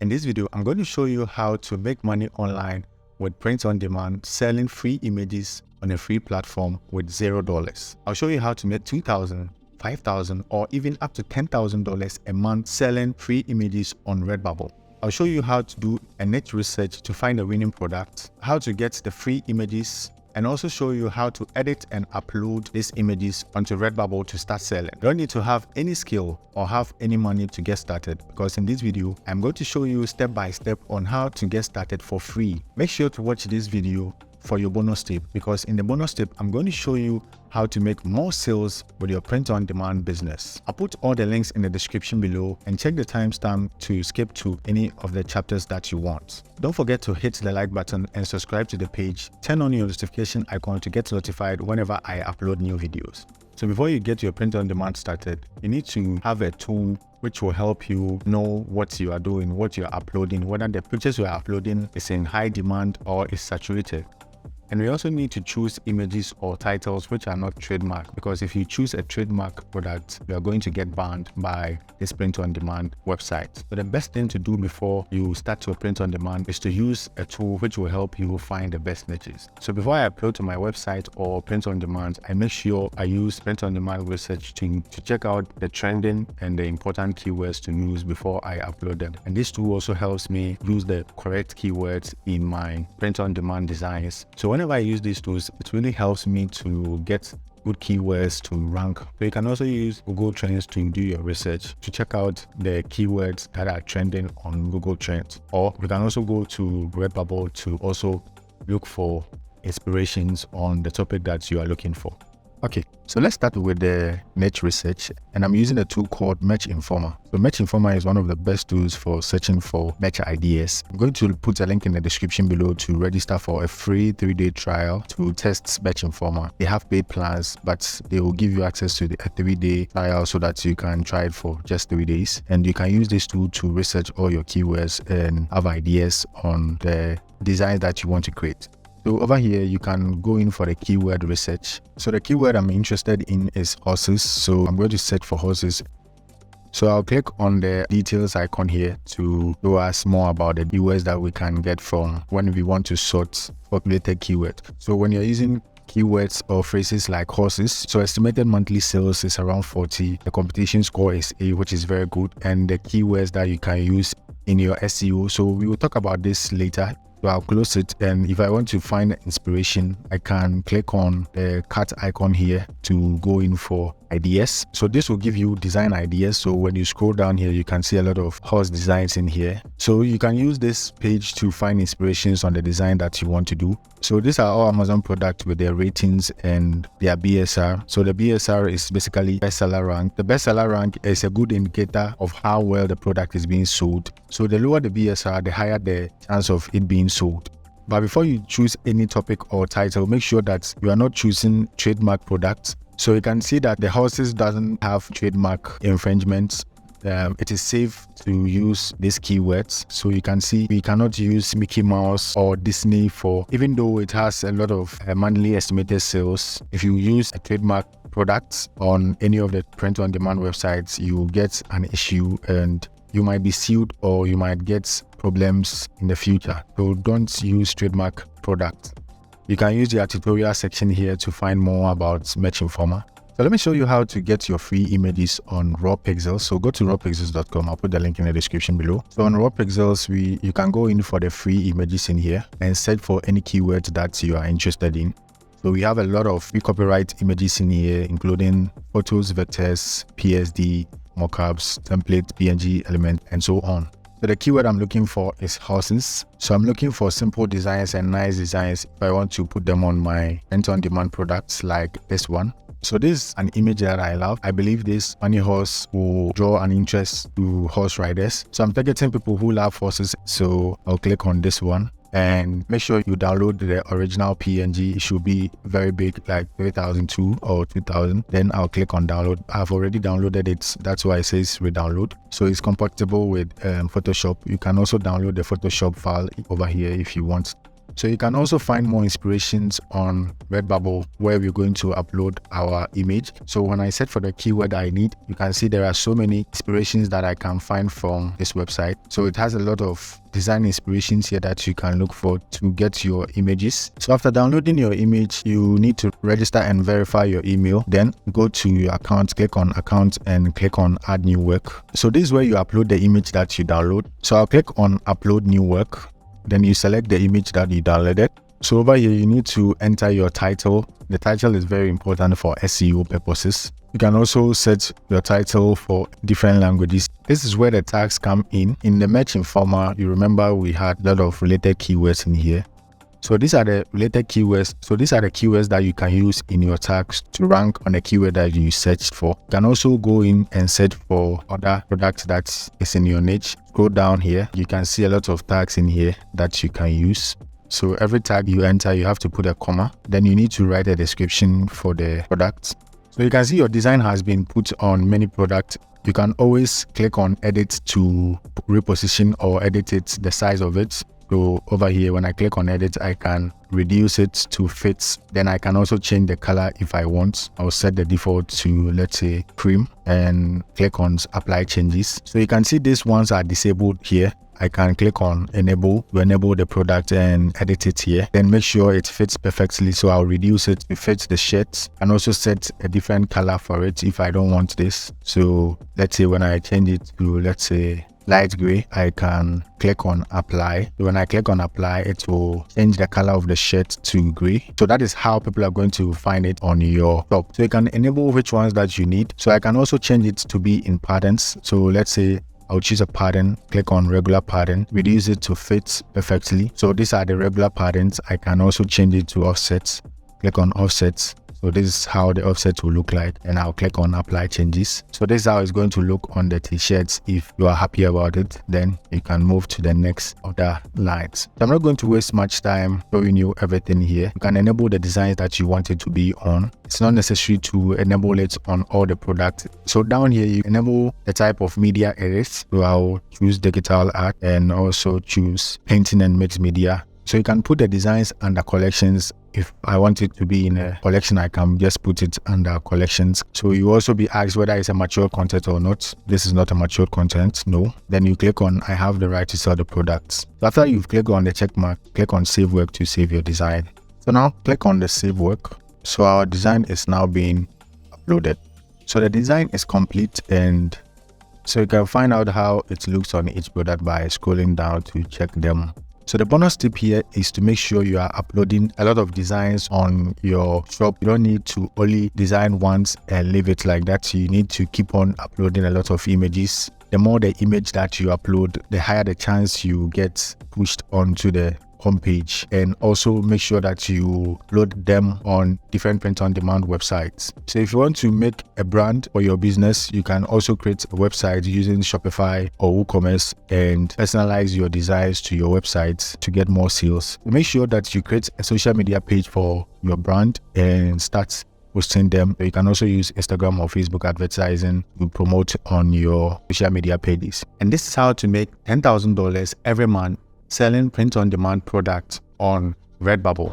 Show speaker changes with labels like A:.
A: In this video, I'm going to show you how to make money online with print on demand, selling free images on a free platform with $0. I'll show you how to make $2,000, $5,000, or even up to $10,000 a month selling free images on Redbubble. I'll show you how to do a niche research to find a winning product, how to get the free images, and also show you how to edit and upload these images onto Redbubble to start selling. You don't need to have any skill or have any money to get started, because in this video, I'm going to show you step by step on how to get started for free. Make sure to watch this video for your bonus tip, because in the bonus tip, I'm going to show you how to make more sales with your print-on-demand business. I'll put all the links in the description below, and check the timestamp to skip to any of the chapters that you want. Don't forget to hit the like button and subscribe to the page. Turn on your notification icon to get notified whenever I upload new videos. So before you get your print-on-demand started, you need to have a tool which will help you know what you are doing, what you are uploading, whether the pictures you are uploading is in high demand or is saturated. And we also need to choose images or titles which are not trademark, because if you choose a trademark product, you are going to get banned by this print-on-demand website. So the best thing to do before you start your print-on-demand is to use a tool which will help you find the best niches. So before I upload to my website or print-on-demand, I make sure I use print-on-demand research to check out the trending and the important keywords to use before I upload them. And this tool also helps me use the correct keywords in my print-on-demand designs. So whenever I use these tools, it really helps me to get good keywords to rank. So you can also use Google Trends to do your research to check out the keywords that are trending on Google Trends. Or you can also go to Redbubble to also look for inspirations on the topic that you are looking for. Okay, so let's start with the niche research, and I'm using a tool called Merch Informer. So Merch Informer is one of the best tools for searching for merch ideas. I'm going to put a link in the description below to register for a free 3-day trial to test Merch Informer. They have paid plans, but they will give you access to a 3-day trial so that you can try it for just 3 days. And you can use this tool to research all your keywords and have ideas on the design that you want to create. So over here, you can go in for the keyword research. So the keyword I'm interested in is horses. So I'm going to search for horses. So I'll click on the details icon here to show us more about the keywords that we can get from when we want to sort for related keyword. So when you're using keywords or phrases like horses, so estimated monthly sales is around 40. The competition score is A, which is very good. And the keywords that you can use in your SEO. So we will talk about this later. So I'll close it, and if I want to find inspiration, I can click on the cat icon here to go in for ideas. So this will give you design ideas. So when you scroll down here, you can see a lot of horse designs in here. So you can use this page to find inspirations on the design that you want to do. So these are all Amazon products with their ratings and their BSR. So the BSR is basically bestseller rank. The bestseller rank is a good indicator of how well the product is being sold. So the lower the BSR, the higher the chance of it being sold. But before you choose any topic or title, make sure that you are not choosing trademark products. So you can see that the horses doesn't have trademark infringements. It is safe to use these keywords. So you can see we cannot use Mickey Mouse or Disney for, even though it has a lot of monthly estimated sales. If you use a trademark product on any of the print-on-demand websites, you will get an issue and you might be sued or you might get problems in the future. So don't use trademark products. You can use the tutorial section here to find more about Merch Informer. So let me show you how to get your free images on raw pixels. So go to rawpixels.com. I'll put the link in the description below. So on raw pixels, you can go in for the free images in here and search for any keywords that you are interested in. So we have a lot of free copyright images in here, including photos, vectors, PSD, mockups, template, PNG, element, and so on. So the keyword I'm looking for is horses. So I'm looking for simple designs and nice designs if I want to put them on my print-on-demand products like this one. So this is an image that I love. I believe this funny horse will draw an interest to horse riders. So I'm targeting people who love horses. So I'll click on this one. And make sure you download the original PNG. It should be very big, like 3002 or 2000. Then I'll click on download. I've already downloaded it. That's why it says re-download. So it's compatible with Photoshop. You can also download the Photoshop file over here if you want. So you can also find more inspirations on Redbubble where we're going to upload our image. So when I search for the keyword I need, you can see there are so many inspirations that I can find from this website. So it has a lot of design inspirations here that you can look for to get your images. So after downloading your image, you need to register and verify your email. Then go to your account, click on account and click on add new work. So this is where you upload the image that you download. So I'll click on upload new work. Then you select the image that you downloaded. So over here, you need to enter your title. The title is very important for SEO purposes. You can also set your title for different languages. This is where the tags come in. In the Merch Informer, you remember we had a lot of related keywords in here. So these are the related keywords. So these are the keywords that you can use in your tags to rank on the keyword that you searched for. You can also go in and search for other products that is in your niche. Go down here. You can see a lot of tags in here that you can use. So every tag you enter, you have to put a comma. Then you need to write a description for the product. So you can see your design has been put on many products. You can always click on edit to reposition or edit it, the size of it. So over here, when I click on edit, I can reduce it to fit. Then I can also change the color if I want. I'll set the default to, let's say, cream and click on apply changes. So you can see these ones are disabled here. I can click on enable to enable the product and edit it here. Then make sure it fits perfectly. So I'll reduce it to fit the shirt and also set a different color for it if I don't want this. So let's say when I change it to, let's say, light gray, I can click on apply. When I click on apply, it will change the color of the shirt to gray. So that is how people are going to find it on your shop. So you can enable which ones that you need. So I can also change it to be in patterns. So let's say I'll choose a pattern, click on regular pattern, reduce it to fit perfectly. So these are the regular patterns. I can also change it to offsets, click on offsets. So this is how the offset will look like, and I'll click on apply changes. So this is how it's going to look on the t-shirts. If you are happy about it, then you can move to the next other lines. So I'm not going to waste much time showing you everything here. You can enable the designs that you want it to be on. It's not necessary to enable it on all the products. So down here, you enable the type of media it is. So I'll choose digital art and also choose painting and mixed media. So you can put the designs under collections. If I want it to be in a collection, I can just put it under collections. So you also be asked whether it's a mature content or not. This is not a mature content, no. Then you click on I have the right to sell the products. So after you've clicked on the check mark, click on save work to save your design. So now click on the save work. So our design is now being uploaded. So the design is complete, and so you can find out how it looks on each product by scrolling down to check them. So the bonus tip here is to make sure you are uploading a lot of designs on your shop. You don't need to only design once and leave it like that. You need to keep on uploading a lot of images. The more the image that you upload, the higher the chance you get pushed onto the homepage. And also make sure that you load them on different print-on-demand websites. So if you want to make a brand for your business, you can also create a website using Shopify or WooCommerce and personalize your designs to your website to get more sales. So make sure that you create a social media page for your brand and start posting them. You can also use Instagram or Facebook advertising to promote on your social media pages. And this is how to make $10,000 every month selling print-on-demand products on Redbubble.